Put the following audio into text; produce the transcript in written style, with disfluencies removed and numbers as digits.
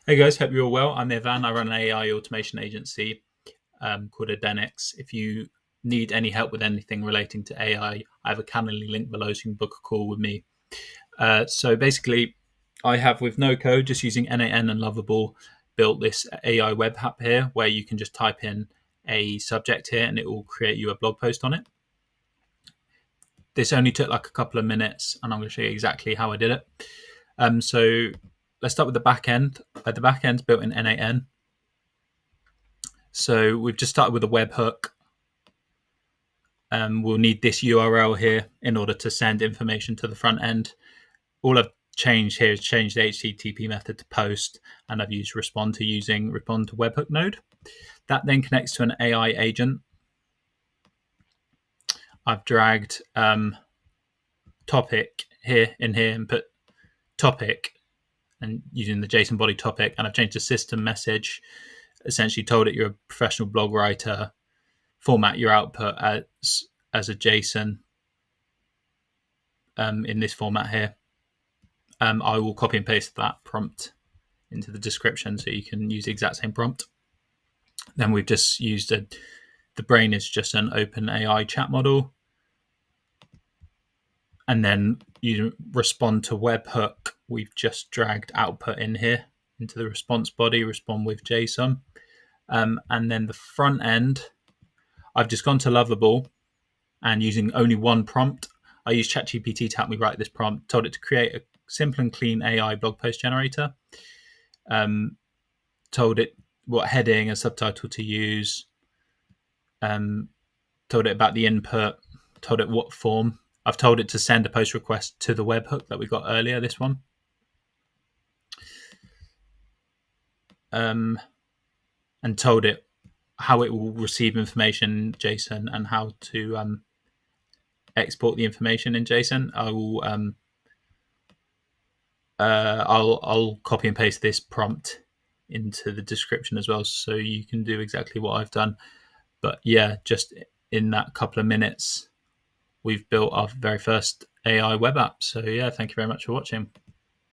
Hey guys, hope you're all well. I'm Ivan. I run an AI automation agency called Adenix. If you need any help with anything relating to AI, I have a Calendly link below so you can book a call with me. So basically, I have with no code, just using N8n and Lovable, built this AI web app here where you can just type in a subject here and it will create you a blog post on it. This only took like a couple of minutes and I'm going to show you exactly how I did it. So let's start with the back end. The back end's built in N8n. So we've just started with a webhook. We'll need this URL here in order to send information to the front end. All I've changed here is changed the HTTP method to post, and I've used respond to webhook node. That then connects to an AI agent. I've dragged topic here and put topic and using the JSON body topic, and I've changed the system message, essentially told it you're a professional blog writer, format your output as a JSON in this format here. I will copy and paste that prompt into the description so you can use the exact same prompt. Then we've just used the brain is just an open AI chat model. And then you respond to webhook. We've just dragged output in here into the response body, respond with JSON. And then the front end, I've just gone to Lovable and using only one prompt. I used ChatGPT to help me write this prompt, told it to create a simple and clean AI blog post generator, told it what heading and subtitle to use, told it about the input, told it what form. I've told it to send a post request to the webhook that we got earlier, this one. And told it how it will receive information in JSON and how to export the information in JSON. I'll copy and paste this prompt into the description as well, so you can do exactly what I've done. But yeah, just in that couple of minutes, we've built our very first AI web app. So yeah, thank you very much for watching.